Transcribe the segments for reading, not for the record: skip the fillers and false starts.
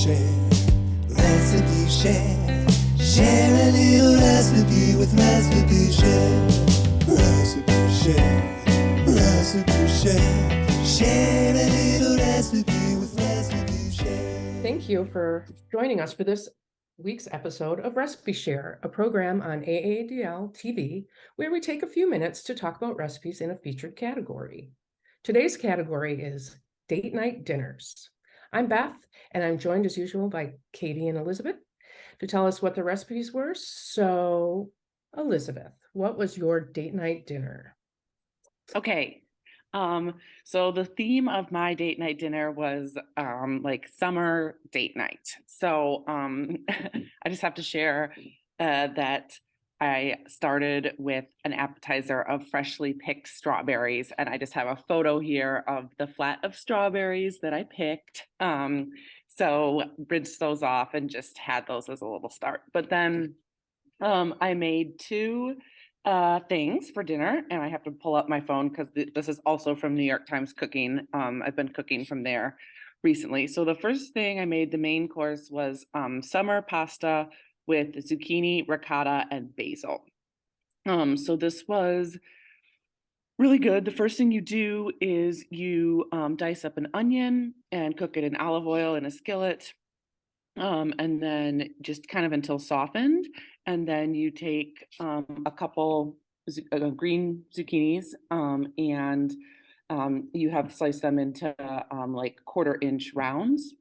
share, recipe share. Share a little recipe with Recipe Share. Recipe Share, Recipe Share. Share a little recipe with Recipe Share. Thank you for joining us for this week's episode of Recipe Share, a program on AADL TV where we take a few minutes to talk about recipes in a featured category. Today's category is date night dinners. I'm Beth, and I'm joined as usual by Katie and Elizabeth to tell us what the recipes were. So, Elizabeth, what was your date night dinner? Okay. So the theme of my date night dinner was like summer date night. So I just have to share that I started with an appetizer of freshly picked strawberries, and I just have a photo here of the flat of strawberries that I picked. So rinsed those off and just had those as a little start. But then I made two things for dinner, and I have to pull up my phone because this is also from New York Times Cooking. I've been cooking from there recently. So the first thing I made, the main course, was summer pasta with zucchini, ricotta, and basil. So this was really good. The first thing you do is you dice up an onion and cook it in olive oil in a skillet. And then just kind of until softened. And then you take a couple green zucchinis and you have sliced them into like 1/4 inch rounds.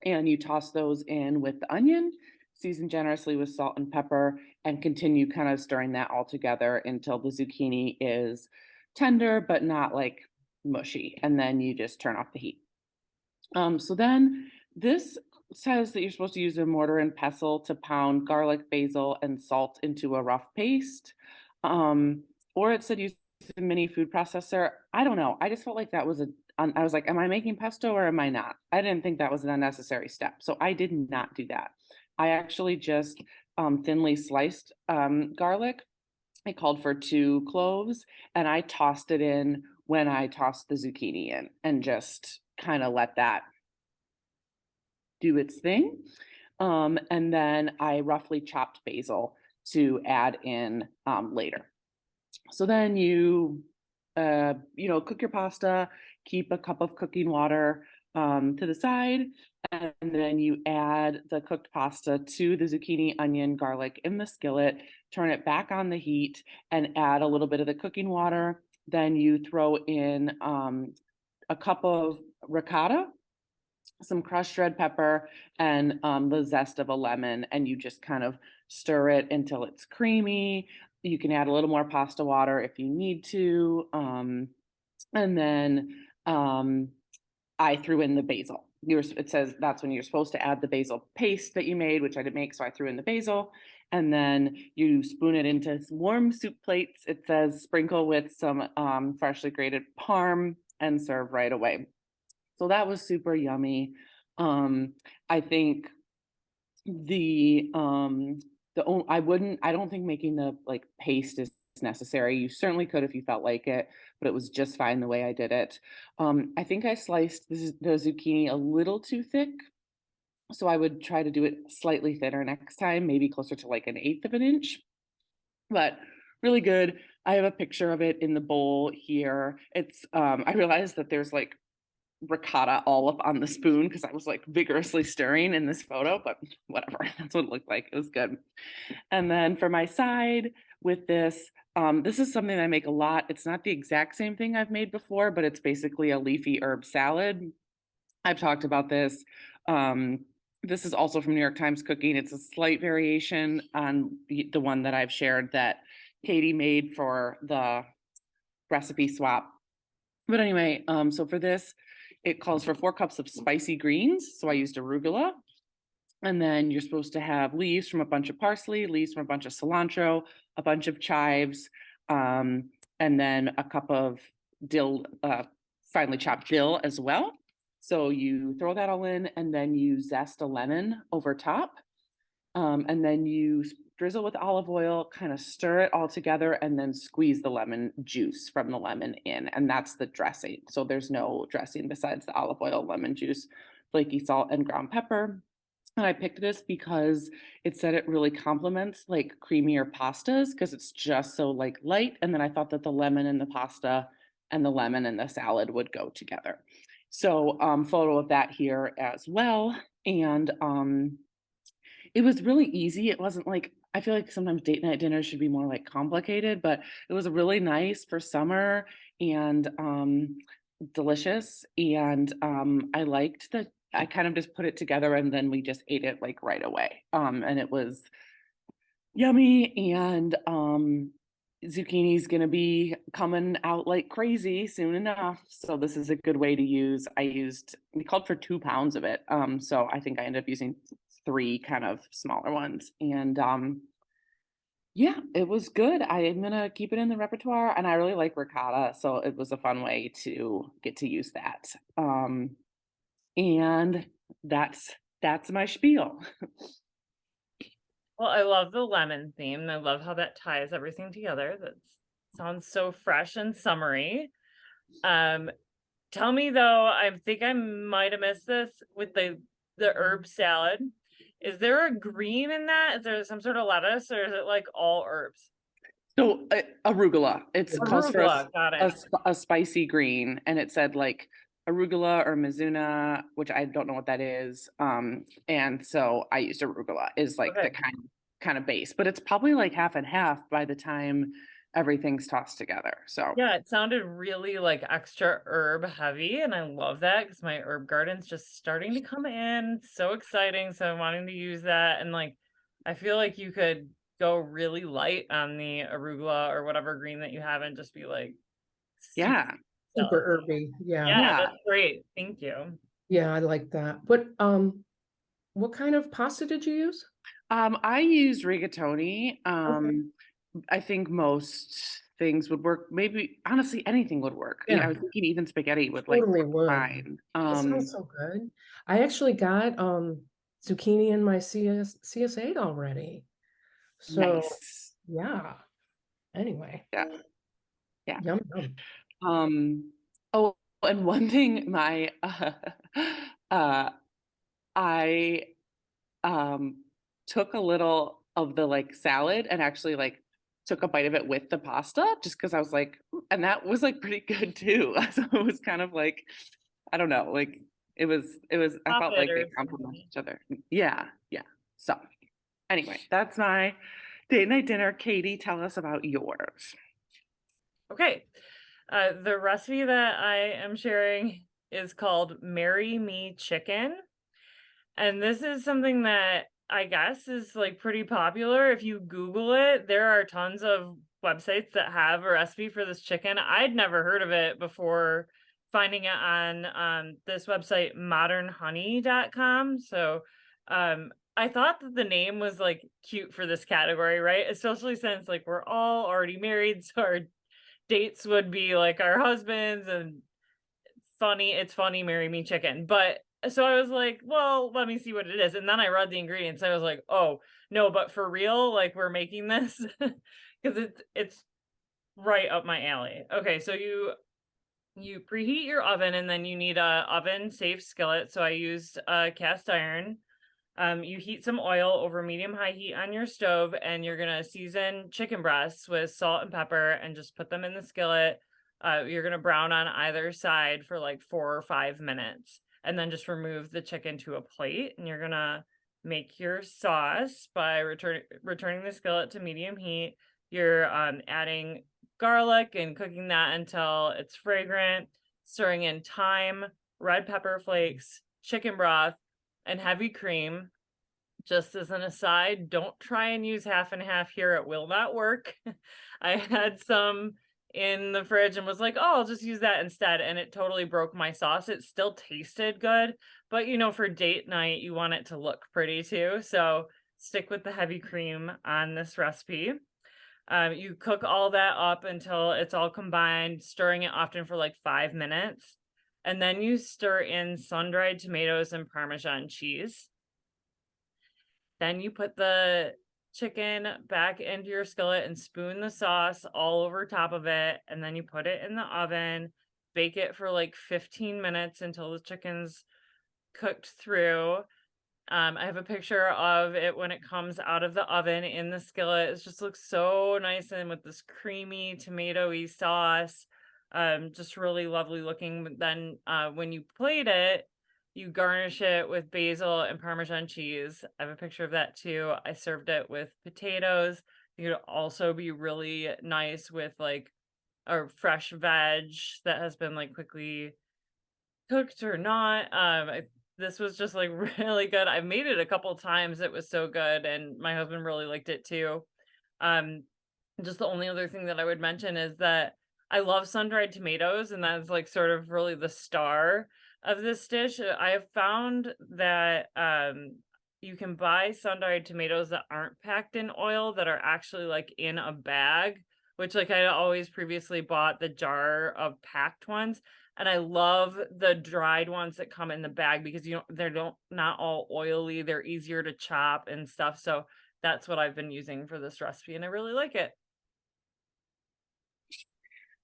And you toss those in with the onion, season generously with salt and pepper, and continue kind of stirring that all together until the zucchini is tender, but not like mushy. And then you just turn off the heat. So then this says that you're supposed to use a mortar and pestle to pound garlic, basil, and salt into a rough paste. Or it said use a mini food processor. I don't know. I just felt like that was I was like, am I making pesto or am I not? I didn't think that was an unnecessary step. So I did not do that. I actually just thinly sliced garlic. I called for 2 cloves and I tossed it in when I tossed the zucchini in and just kind of let that do its thing. And then I roughly chopped basil to add in later. So then you cook your pasta, keep a cup of cooking water to the side, and then you add the cooked pasta to the zucchini, onion, garlic in the skillet, turn it back on the heat, and add a little bit of the cooking water. Then you throw in a cup of ricotta, some crushed red pepper, and the zest of a lemon, and you just kind of stir it until it's creamy. You can add a little more pasta water if you need to. And then I threw in the basil. It says that's when you're supposed to add the basil paste that you made, which I didn't make, so I threw in the basil. And then you spoon it into warm soup plates. It says sprinkle with some freshly grated parm and serve right away. So that was super yummy. I think I don't think making the like paste is necessary. You certainly could if you felt like it, but it was just fine the way I did it. I think I sliced the zucchini a little too thick. So I would try to do it slightly thinner next time, maybe closer to like 1/8 of an inch, but really good. I have a picture of it in the bowl here. It's, I realized that there's like ricotta all up on the spoon because I was like vigorously stirring in this photo, but whatever, that's what it looked like. It was good. And then for my side with this, this is something I make a lot. It's not the exact same thing I've made before, but it's basically a leafy herb salad. I've talked about this. This is also from New York Times Cooking. It's a slight variation on the one that I've shared that Katie made for the recipe swap. But anyway, so for this, it calls for 4 cups of spicy greens. So I used arugula. And then you're supposed to have leaves from a bunch of parsley, leaves from a bunch of cilantro, a bunch of chives, and then a cup of dill, finely chopped dill as well. So you throw that all in and then you zest a lemon over top. And then you drizzle with olive oil, kind of stir it all together, and then squeeze the lemon juice from the lemon in. And that's the dressing. So there's no dressing besides the olive oil, lemon juice. flaky salt and ground pepper. And I picked this because it said it really complements like creamier pastas because it's just so like light. And then I thought that the lemon in the pasta and the lemon in the salad would go together. So photo of that here as well. And it was really easy. It wasn't like, I feel like sometimes date night dinners should be more like complicated, but it was really nice for summer and delicious. And I liked that I kind of just put it together and then we just ate it like right away. And it was yummy. And zucchini's gonna be coming out like crazy soon enough. So this is a good way to use. We called for 2 pounds of it. So I think I ended up using 3 kind of smaller ones. And yeah, it was good. I am gonna keep it in the repertoire and I really like ricotta. So it was a fun way to get to use that. And that's my spiel. Well, I love the lemon theme. I love how that ties everything together. That sounds so fresh and summery. Tell me though, I think I might have missed this with the herb salad. Is there a green in that? Is there some sort of lettuce or is it like all herbs? So arugula. It's calls for Arugula, got it. a spicy green, and it said like arugula or mizuna, which I don't know what that is. And so I used arugula is like the Okay. kind of base, but it's probably like half and half by the time everything's tossed together. So Yeah, it sounded really like extra herb heavy, and I love that because my herb garden's just starting to come in. So exciting. So I'm wanting to use that. And like, I feel like you could go really light on the arugula or whatever green that you have and just be like, yeah. Super herby. Yeah. yeah, Yeah. that's great. Thank you. Yeah, I like that. What kind of pasta did you use? I used rigatoni. I think most things would work. Maybe honestly anything would work. Yeah, Yeah. I was thinking even spaghetti would like Totally work would. fine. That sounds so good. I actually got zucchini in my CS8 already. So Nice. yeah. Anyway. Yeah. Yeah. Yum yum. Oh, and one thing I took a little of the like salad and actually like took a bite of it with the pasta just because I was like, and that was like pretty good too. So it was kind of like, I don't know, like it was I felt like they complement each other. Yeah, yeah. So anyway, that's my date night dinner. Katie, tell us about yours. Okay. The recipe that I am sharing is called Marry Me Chicken. And this is something that I guess is like pretty popular. If you Google it, there are tons of websites that have a recipe for this chicken. I'd never heard of it before finding it on this website, modernhoney.com. So I thought that the name was like cute for this category, right? Especially since like we're all already married, so our dates would be like our husbands, and it's funny, marry me chicken. But so I was like, well, let me see what it is. And then I read the ingredients. I was like, oh no, but for real, like we're making this because it's right up my alley. Okay, so you preheat your oven, and then you need a oven safe skillet. So I used a cast iron. You heat some oil over medium-high heat on your stove, and you're gonna season chicken breasts with salt and pepper and just put them in the skillet. You're gonna brown on either side for like 4 or 5 minutes, and then just remove the chicken to a plate. And you're gonna make your sauce by returning the skillet to medium heat. You're adding garlic and cooking that until it's fragrant, stirring in thyme, red pepper flakes, chicken broth, and heavy cream. Just as an aside, don't try and use half and half here. It will not work. I had some in the fridge and was like, oh, I'll just use that instead. And it totally broke my sauce. It still tasted good, but you know, for date night, you want it to look pretty too. So stick with the heavy cream on this recipe. You cook all that up until it's all combined, stirring it often for like 5 minutes. And then you stir in sun-dried tomatoes and Parmesan cheese. Then you put the chicken back into your skillet and spoon the sauce all over top of it. And then you put it in the oven, bake it for like 15 minutes until the chicken's cooked through. I have a picture of it when it comes out of the oven in the skillet. It just looks so nice and with this creamy tomatoey sauce. Just really lovely looking. But then when you plate it, you garnish it with basil and Parmesan cheese. I have a picture of that too. I served it with potatoes. It could also be really nice with like a fresh veg that has been like quickly cooked or not. This was just like really good. I made it a couple times. It was so good, and my husband really liked it too. Um, just the only other thing that I would mention is that I love sun-dried tomatoes, and that's like sort of really the star of this dish. I have found that you can buy sun-dried tomatoes that aren't packed in oil that are actually like in a bag, which like I always previously bought the jar of packed ones. And I love the dried ones that come in the bag because they're not all oily. They're easier to chop and stuff. So that's what I've been using for this recipe, and I really like it.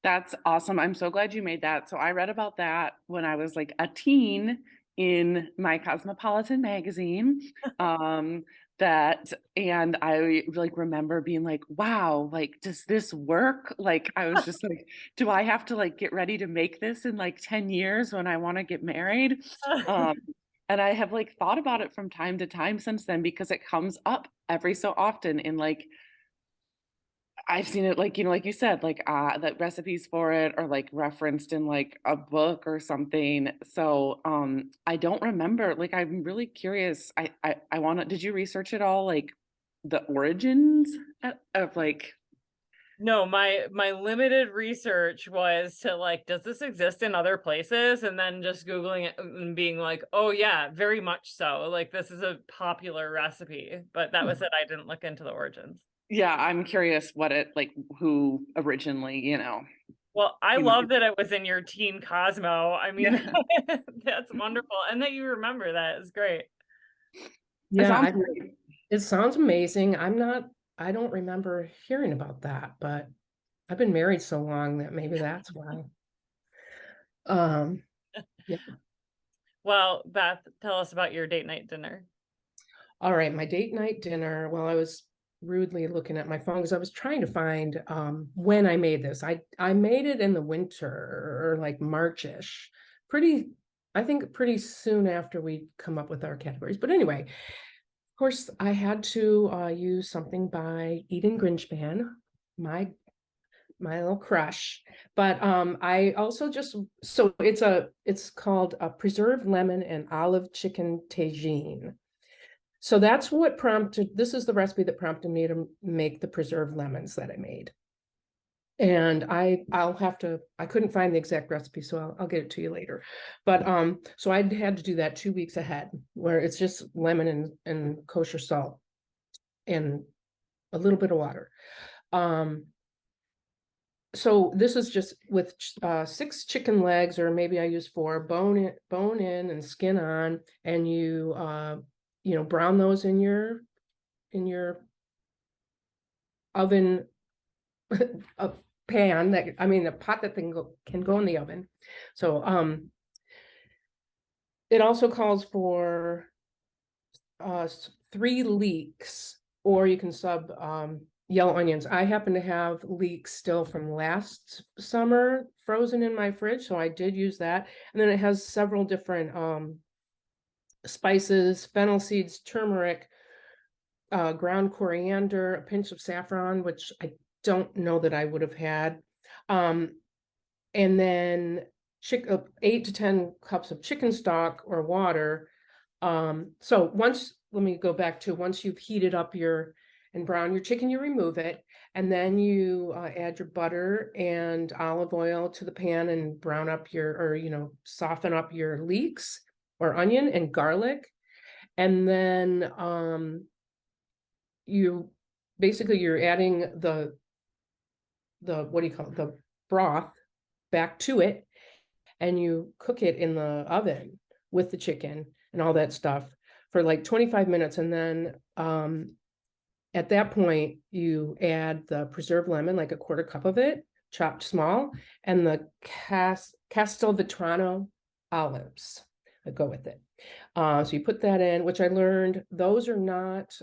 That's awesome. I'm so glad you made that. So I read about that when I was like a teen in my Cosmopolitan magazine. And I like remember being like, wow, like, does this work? Like, I was just like, do I have to like get ready to make this in like 10 years when I want to get married? Um, and I have like thought about it from time to time since then because it comes up every so often in like I've seen it like, like you said, like that recipes for it are like referenced in like a book or something. So I don't remember. Like I'm really curious. I want to, did you research it all? Like the origins of like No, my limited research was to like, does this exist in other places? And then just Googling it and being like, oh yeah, very much so. Like this is a popular recipe, but that was it. I didn't look into the origins. yeah, I'm curious what it like who originally, Well, I came up love with. that it was in your teen Cosmo. I mean, Yeah. that's wonderful. And that you remember that is great. It Yeah, sounds great. it sounds amazing. I don't remember hearing about that, but I've been married so long that maybe that's why. Yeah. Well, Beth, tell us about your date night dinner. All right, my date night dinner. Well, I was rudely looking at my phone because I was trying to find when I made this. I made it in the winter or like Marchish, I think pretty soon after we come up with our categories. But anyway, of course, I had to use something by Eden Grinchpan, my little crush. But I also so it's called a preserved lemon and olive chicken tagine. So that's what this is the recipe that prompted me to make the preserved lemons that I made. And I couldn't find the exact recipe, so I'll get it to you later. But so I had to do that 2 weeks ahead, where it's just lemon and kosher salt and a little bit of water. So this is just with 6 chicken legs, or maybe I use 4, bone in and skin on, and you brown those in your oven, a pan a pot that can go in the oven. So it also calls for 3 leeks, or you can sub yellow onions. I happen to have leeks still from last summer frozen in my fridge, so I did use that. And then it has several different spices, fennel seeds, turmeric, ground coriander, a pinch of saffron, which I don't know that I would have had. And then 8 to 10 cups of chicken stock or water. So let me go back to once you've heated up and brown your chicken, you remove it, and then you add your butter and olive oil to the pan and brown up soften up your leeks or onion and garlic. And then you're adding the what do you call it, the broth back to it, and you cook it in the oven with the chicken and all that stuff for like 25 minutes. And then at that point you add the preserved lemon, like a 1/4 cup of it chopped small, and the Castelvetrano olives, go with it. So you put that in, which I learned, those are not,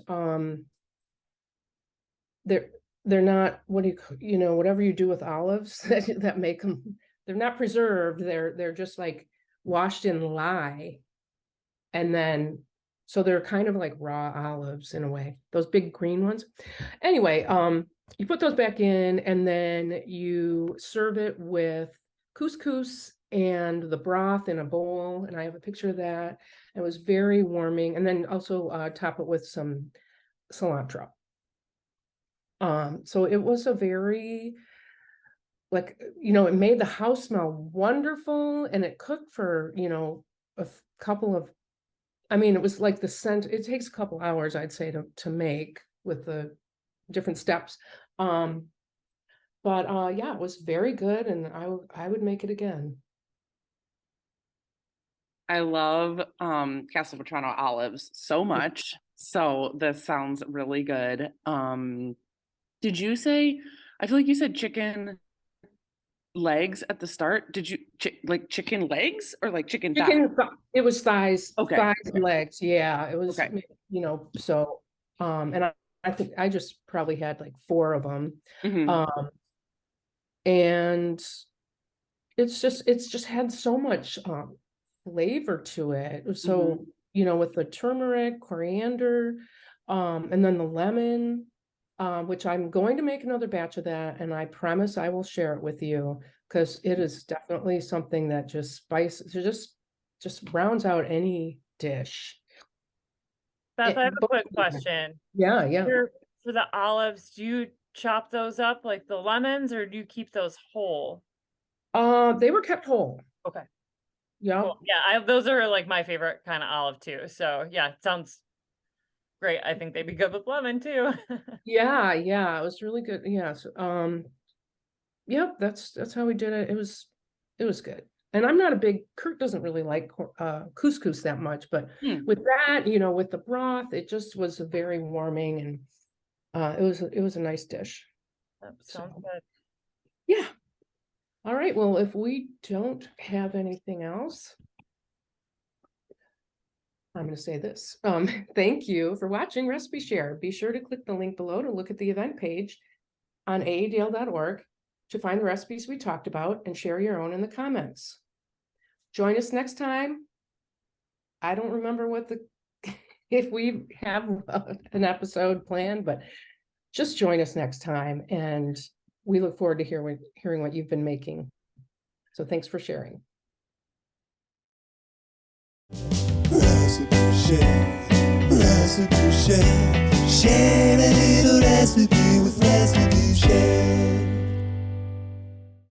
they're not, what do you know, whatever you do with olives that make them, they're not preserved, they're just like washed in lye. And then, so they're kind of like raw olives in a way, those big green ones. Anyway, you put those back in and then you serve it with couscous and the broth in a bowl. And I have a picture of that. It was very warming. And then also top it with some cilantro. So it was a very, like, you know, it made the house smell wonderful, and it cooked for, you know, a couple of, I mean, it was like the scent, it takes a couple hours, I'd say, to make with the different steps. But yeah, it was very good, and I would make it again. I love Castle Vetrano olives so much. So this sounds really good. Did you say, I feel like you said chicken legs at the start? Did you like chicken legs or like chicken thighs? It was thighs, Okay, thighs okay. and legs. Yeah, it was, Okay. you know, so, and I think I just probably had like 4 of them. Mhm. And it's just had so much flavor to it. So, you know, with the turmeric, coriander, and then the lemon, which I'm going to make another batch of that, and I promise I will share it with you, because it is definitely something that just spices, just rounds out any dish. Beth, I have a Both quick of them. question. Yeah, yeah. For the olives, do you chop those up like the lemons, or do you keep those whole? They were kept whole. Okay. Yeah. Cool. Yeah, those are like my favorite kind of olive too. So yeah, sounds great. I think they'd be good with lemon too. Yeah, yeah, it was really good. Yes. Yep, that's how we did it. It was good. And I'm not a big, Kurt doesn't really like couscous that much, but with that, you know, with the broth, it just was very warming, and it was a nice dish. That sounds good. Yeah. All right. Well, if we don't have anything else, I'm going to say this. Thank you for watching Recipe Share. Be sure to click the link below to look at the event page on aadl.org to find the recipes we talked about and share your own in the comments. Join us next time. I don't remember what if we have an episode planned, but just join us next time, and we look forward to hearing what you've been making. So thanks for sharing. Recipe share, share a little recipe